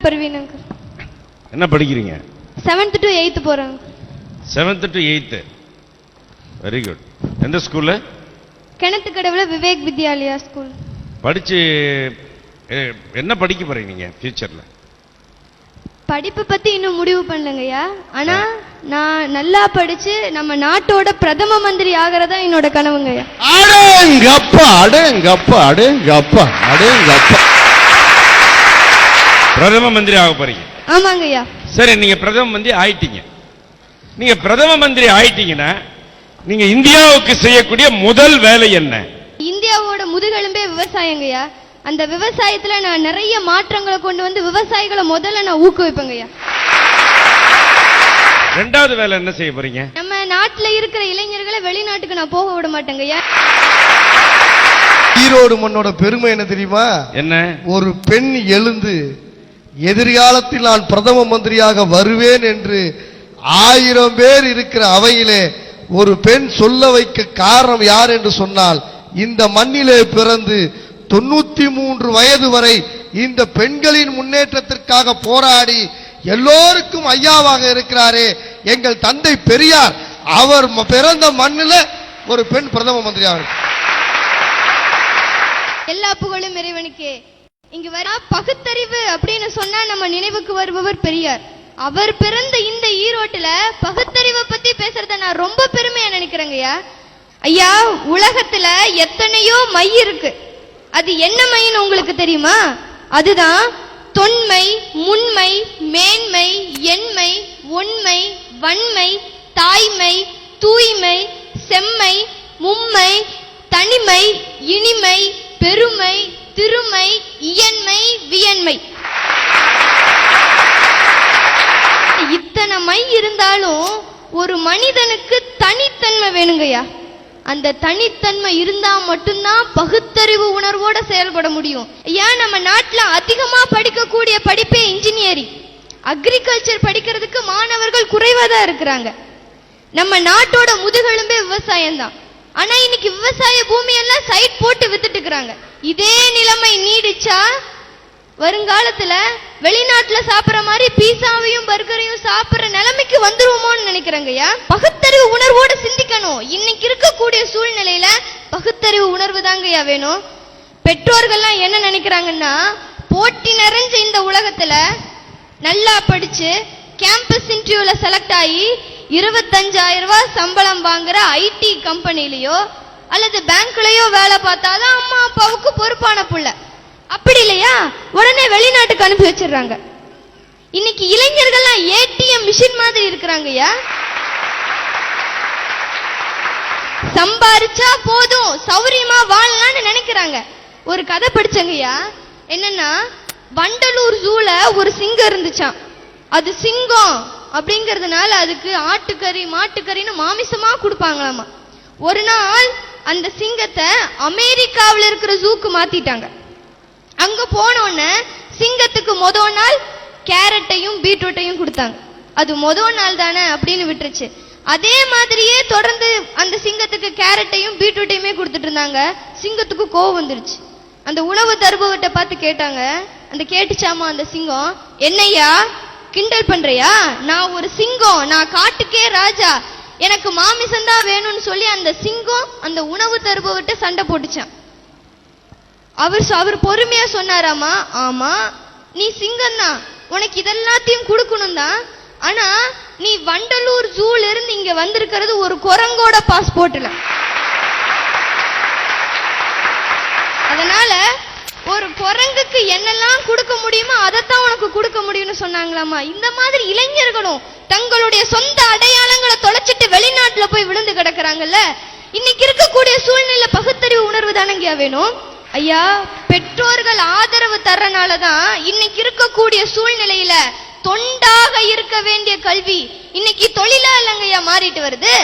Parveen uncle. என்ன படிக்கிறீங்க? 7th to 8th போறாங்க. 7th to 8th. Very good. எந்த ஸ்கூல்ல? கிணத்துக்கடவுல விவேக் வித்யாலயா ஸ்கூல். படிச்சு என்ன படிக்க போறீங்க நீங்க ஃபியூச்சர்ல? படிப்பு பத்தி இன்னும் முடிவு பண்ணலங்கய்யா. ஆனா நான் நல்லா படிச்சு நம்ம நாட்டோட பிரதம மந்திரி ஆகிறதா என்னோட கனவுங்கய்யா. அடேங்கப்பா அடேங்கப்பா அடேங்கப்பா அடேங்கப்பா. பிரதம மந்திரி ஆக போறீங்க? ஆமாங்கய்யா. சரி, நீங்க பிரதம மந்திரி ஆயிட்டீங்க. நீங்க பிரதம மந்திரி ஆயிட்டீங்கன்னா நீங்க இந்தியாவுக்கு செய்யக்கூடிய முதல் வேலை என்ன? இந்தியாவோட முதுகெலும்பே விவசாயங்கய்யா. அந்த விவசாயத்துல நான் நிறைய மாற்றங்களை கொண்டு வந்து விவசாயிகளை முதல்ல நான் ஊக்குவிப்பேங்கய்யா. ரெண்டாவது வேலை என்ன செய்ய போறீங்க? நம்ம நாட்டுல இருக்கிற இளைஞர்களை வெளிநாட்டுக்கு நான் போக விட மாட்டேங்கய்யா. ஈரோடு மண்ணோட பெருமை என்ன தெரியுமா? என்ன? ஒரு பெண் எழுந்து எதிர்காலத்தில் நான் பிரதம மந்திரியாக வருவேன் என்று 1000 பேர் இருக்கிற அவையிலே ஒரு பெண் சொல்ல வைக்க காரணம் யார் என்று சொன்னால், இந்த மண்ணிலே பிறந்து 93 வயது வரை இந்த பெண்களின் முன்னேற்றத்திற்காக போராடி எல்லோருக்கும் ஐயாவாக இருக்கிறாரே எங்கள் தந்தை பெரியார். அவர் பிறந்த மண்ணில் ஒரு பெண் பிரதம மந்திரியாக. எல்லா புகழும் இறைவனுக்கே. இங்கு வர பகுத்தறிவு அப்படின்னு சொன்னா நம்ம நினைவுக்கு வருபவர் பெரியார். அவர் பிறந்த இந்த ஈரோட்டுல பகுத்தறிவை பத்தி பேசுறத நான் ரொம்ப பெருமையா நினைக்கிறேங்கய்யா. ஐயா, உலகத்துல எத்தனையோ மை இருக்கு. அது என்ன மைன்னு உங்களுக்கு தெரியுமா? அதுதான் தொன்மை, முன்மை, மேன்மை, எண்மை, ஒன்மை, வன்மை, தாய்மை, தூய்மை, செம்மை, மும்மை, தனிமை, இனிமை, பெருமை, திருமை, இயன்மை, வியன்மை. இத்தனை மை இருந்தாலும் ஒரு மனிதனுக்கு தனித்தன்மை வேணுங்கய்யா. அந்த தனித்தன்மை இருந்தா மட்டும்தான் பகுத்தறிவு உணர்வோட செயல்பட முடியும். ஏன் நம்ம நாட்டுல அதிகமா படிக்கக்கூடிய படிப்பே இன்ஜினியரிங், அக்ரிகல்ச்சர் படிக்கிறதுக்கு மாணவர்கள் குறைவா தான் இருக்கிறாங்க. நம்ம நாட்டோட முதுகெலும்பே விவசாயம் தான். ஆனா இன்னைக்கு விவசாய பூமி எல்லாம் சைட் போட்டு வித்துட்டு இருக்காங்க. இதே நிலைமை நீடிச்சா வருங்காலத்துல வெளிநாட்டுல சாப்பிடுற மாதிரி பீஸாவையும் பர்கரையும் சாப்பிடுற நிலைமைக்கு வந்துருவோமோன்னு நினைக்கிறேங்கய்யா. பகுத்தறிவு உணர்வோட சிந்திக்கணும். இன்னைக்கு இருக்கக்கூடிய சூழ்நிலையில பகுத்தறிவு உணர்வு தாங்கய்யா வேணும். பெற்றோர்கள்லாம் என்ன நினைக்கிறாங்கன்னா, போட்டி நிறைஞ்ச இந்த உலகத்துல நல்லா படிச்சு கேம்பஸ் இன்டர்வியூல செலக்ட் ஆகி 25,000 ரூபாய் சம்பளம் வாங்குற ஐடி கம்பெனிலயோ அல்லது பேங்க்லயோ வேலை பார்த்தாதான் அம்மா அப்பாவுக்கு பொறுப்பான புள்ள. அப்படி இல்லையா, உடனே வெளிநாட்டுக்கு அனுப்பி வச்சிடறாங்க. இன்னைக்கு இளைஞர்கள்லாம் ஏடிஎம் மிஷின் மாதிரி இருக்கிறாங்கய்யா. சம்பாரிச்சா போதும் சௌரியமா வாழலாம்னு நினைக்கிறாங்க. ஒரு கதை படிச்சங்கய்யா. என்னன்னா, வண்டலூர் ஜூல ஒரு சிங்கம் இருந்துச்சாம். அது சிங்கம் அப்படிங்கறதுனால அதுக்கு ஆட்டுக்கறி மாட்டுக்கறின்னு மாமிசமா கொடுப்பாங்களாமா. ஒரு நாள் அந்த சிங்கத்தை அமெரிக்காவில் இருக்கிற ஜூக்கு மாத்திட்டாங்க. அங்க போனோன்னு சிங்கத்துக்கு முதல் நாள் கேரட்டையும் பீட்ரூட்டையும் கொடுத்தாங்க. அது முதல் நாள் தானே அப்படின்னு விட்டுருச்சு. அதே மாதிரியே தொடர்ந்து அந்த சிங்கத்துக்கு கேரட்டையும் பீட்ரூட்டையுமே கொடுத்துட்டு இருந்தாங்க. சிங்கத்துக்கு கோவம் வந்துருச்சு. அந்த உணவு தருபவர்கிட்ட பார்த்து கேட்டாங்க. அந்த கேட்டுச்சாமா அந்த சிங்கம், என்னையா கிண்டல் பண்றியா? நான் ஒரு சிங்கம், நான் காட்டுக்கே ராஜா, எனக்கு மாமிசம் தான் வேணும்னு சொல்லி அந்த சிங்கம் அந்த உணவு தருபவர்கிட்ட சண்டை போட்டுச்சான். அவர் பொறுமையா சொன்னாராமா, ஆமா நீ சிங்கம் தான், உனக்கு இதெல்லாத்தையும் கொடுக்கணும் தான். ஆனா நீ வண்டலூர் ஜூல இருந்து இங்க வந்திருக்கிறது ஒரு குரங்கோட பாஸ்போர்ட்ல. அதனால ஒரு குரங்குக்கு என்னெல்லாம் கொடுக்க முடியுமோ அதைத்தான் உனக்கு கொடுக்க முடியும்னு சொன்னாங்களாமா. இந்த மாதிரி இளைஞர்களும் தங்களுடைய சொந்த அடையாளங்களை தொலைச்சிட்டு வெளிநாட்டுல போய் விழுந்து கிடக்குறாங்கல்ல. இன்னைக்கு இருக்கக்கூடிய சூழ்நிலை பகுத்தறிவு உணர்வு தானங்கயா வேணும். ஐயா, பெற்றோர்கள் ஆதரவு தர்றனாலதான் இன்னைக்கு இருக்கக்கூடிய சூழ்நிலையில தொண்டாக இருக்க வேண்டிய கல்வி இன்னைக்கு தொழிலா இல்லைங்கய்யா மாறிட்டு வருது.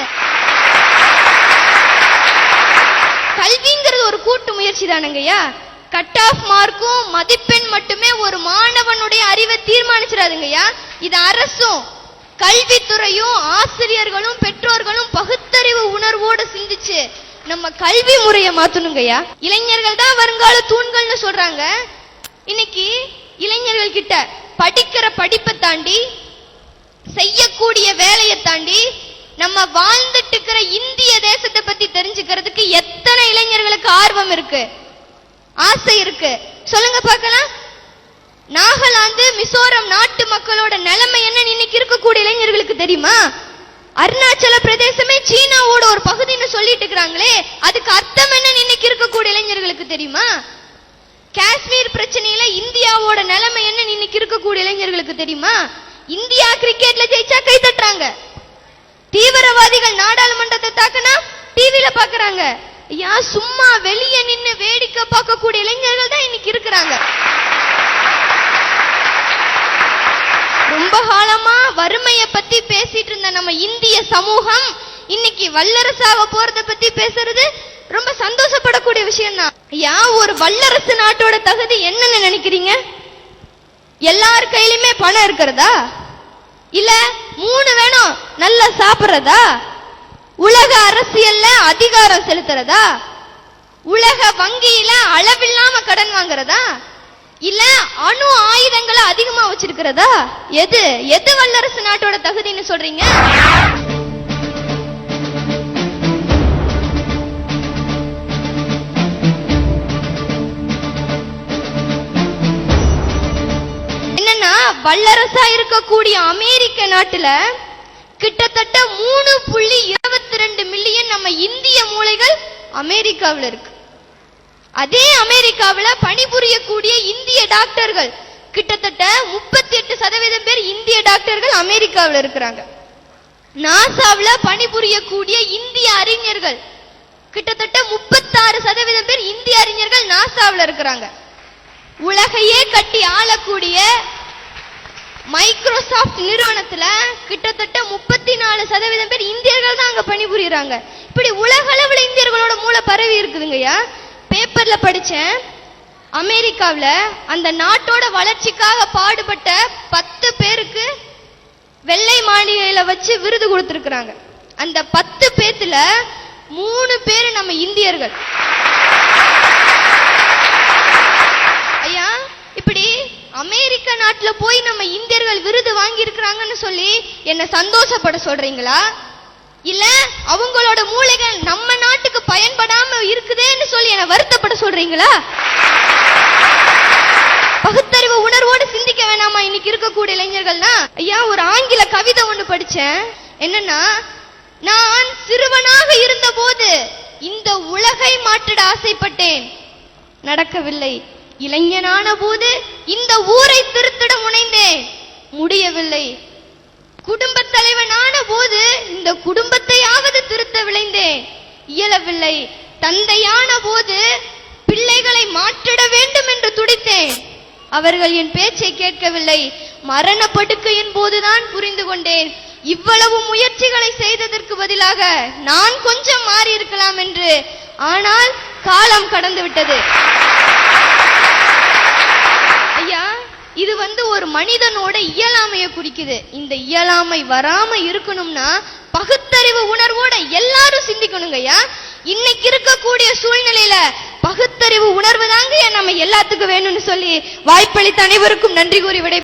கல்விங்கிறது ஒரு கூட்டு முயற்சி தானங்கய்யா. கட் ஆஃப் மார்க்கும் மதிப்பெண் மட்டுமே ஒரு மாணவனுடைய அறிவை தீர்மானிச்சிடாதுங்கய்யா. இது அரசும் கல்வித்துறையும் ஆசிரியர்களும் பெற்றோர்களும் பகுத்தறிவு உணர்வோடு சிந்திச்சு நம்ம கல்வி முறையை மாத்தணுங்கய்யா. இளைஞர்கள் தான் வருங்கால தூண்கள்னு சொல்றாங்க. இன்னைக்கு இளைஞர்கள் கிட்ட படிக்கிற படிப்பை தாண்டி, செய்யக்கூடிய வேலையை தாண்டி, நம்ம வாழ்ந்துட்டு இருக்கிற இந்திய தேசத்தை பத்தி தெரிஞ்சுக்கிறதுக்கு எத்தனை இளைஞர்களுக்கு ஆர்வம் இருக்கு, ஆசை இருக்கு? சொல்லுங்க பார்க்கலாம். நாகாலாந்து, மிசோரம் நாட்டு மக்களோட நிலைமை என்ன இன்னைக்கு இருக்கக்கூடிய இளைஞர்களுக்கு தெரியுமா? அருணாச்சல பிரதேசமே சீனாவோட ஒரு பகுதின்னு சொல்லிட்டு இருக்கிறாங்களே, அதுக்கு அர்த்தம் என்ன இன்னைக்கு இருக்கக்கூடிய இளைஞர்களுக்கு தெரியுமா? காஷ்மீர் பிரச்சனையில இந்தியாவோட நிலைமை என்ன இன்னைக்கு இருக்கக்கூடிய இளைஞர்களுக்கு தெரியுமா? இந்தியா கிரிக்கெட்ல ஜெயிச்சா கை தட்டுறாங்க, தீவிரவாதிகள் நாடாளுமன்றத்தை தாக்குனா டிவில பாக்குறாங்க. ஐயா, சும்மா வெளியே நின்னு வேடிக்கை பார்க்கக்கூடிய இளைஞர்கள் தான் இன்னைக்கு இருக்கிறாங்க. ரொம்ப காலமா வறுமையை பத்தி பேசிட்டு இருந்த நம்ம இந்திய சமூகம் இன்னைக்கு வல்லரசாக போறத பத்தி பேசுறது ரொம்ப சந்தோஷப்படக்கூடிய விஷயம் தான். ஐயா, ஒரு வல்லரசு நாட்டோட தகுதி என்னன்னு நினைக்கிறீங்க? எல்லார் கையிலுமே பணம் இருக்கிறதா? இல்ல 3 வேணும் நல்லா சாப்பிடுறதா? உலக அரசியல்ல அதிகாரம் செலுத்துறதா? உலக வங்கியில அளவில்லாம கடன் வாங்குறதா? இல்ல அணு ஆயுதங்களை அதிகமா வச்சிருக்கிறதா? எது எது வல்லரசு நாட்டோட தகுதின்னு சொல்றீங்க? என்னன்னா, வல்லரசா இருக்கக்கூடிய அமெரிக்க நாட்டுல கிட்டத்தட்ட 3.22 மில்லியன் நம்ம இந்திய மூளைகள் அமெரிக்காவில் இருக்கு. அதே அமெரிக்காவில் பணிபுரியக்கூடிய இந்திய டாக்டர்கள் கிட்டத்தட்ட 38% பேர் இந்திய டாக்டர்கள் அமெரிக்காவில் இருக்கிறாங்க. நாசாவில் பணிபுரியக்கூடிய இந்திய அறிஞர்கள் கிட்டத்தட்ட 36% பேர் இந்திய அறிஞர்கள் நாசாவில் இருக்கிறாங்க. உலகையே கட்டி ஆளக்கூடிய மைக்ரோசாப்ட் நிறுவனத்துல கிட்டத்தட்ட 34% பேர் இந்தியர்கள் தான் அங்க பணிபுரியுறாங்க. இப்படி உலக அளவில் இந்தியர்களோட மூளை பரவி இருக்குதுங்கய்யா. பேப்பர்ல படிச்சேன், அமெரிக்காவில் அந்த நாட்டோட வளர்ச்சிக்காக பாடுபட்ட 10 பேருக்கு வெள்ளை மாளிகையில வச்சு விருது கொடுத்திருக்கிறாங்க. அந்த 10 பேத்துல 3 பேர் நம்ம இந்தியர்கள். ஐயா, இப்படி அமெரிக்க நாட்டுல போய் நம்ம இந்தியர்கள் விருது வாங்கி இருக்கிறாங்கன்னு சொல்லி என்ன சந்தோஷப்பட சொல்றீங்களா? இல்ல அவங்களோட மூளைகள் நம்ம நாட்டுக்கு பயன்படாம இருக்குதேன்னு சொல்லி என்ன வருத்தப்பட சொல்றீங்களா? பகுத்தறிவு உணர்வோடு சிந்திக்க வேணாமா இன்னைக்கு இருக்கக்கூடிய இளைஞர்கள்னா? ஐயா, ஒரு ஆங்கில கவிதை ஒண்ணு படிச்சேன். என்னன்னா, நான் சிறுவனாக இருந்த போது இந்த உலகை மாற்றிட ஆசைப்பட்டேன், நடக்கவில்லை. இளைஞனான போது இந்த ஊரை திருத்திட முனைந்தேன், முடியவில்லை. குடும்ப தலைவனான போது இந்த குடும்பத்தையாவது திருத்த விளைந்தேன், இயலவில்லை. தந்தையான போது பிள்ளைகளை மாற்றிட வேண்டும் என்று துடித்தேன், அவர்கள் என் பேச்சை கேட்கவில்லை. மரண படுக்கையின் போதுதான் புரிந்து கொண்டேன், இவ்வளவு முயற்சிகளை செய்ததற்கு பதிலாக நான் கொஞ்சம் மாறி இருக்கலாம் என்று. ஆனால் காலம் கடந்து விட்டது. ஐயா, இது ஒரு மனிதனோட இயலாமையை குறிக்குது. இந்த இயலாமை வராம இருக்கணும்னா பகுத்தறிவு உணர்வோட எல்லாரும் சிந்திக்கணுங்கய்யா. இன்னைக்கு இருக்கக்கூடிய சூழ்நிலையில பகுத்தறிவு உணர்வு தாங்க நம்ம எல்லாத்துக்கும் வேணும்னு சொல்லி வாய்ப்பளித்த அனைவருக்கும் நன்றி கூறி விடை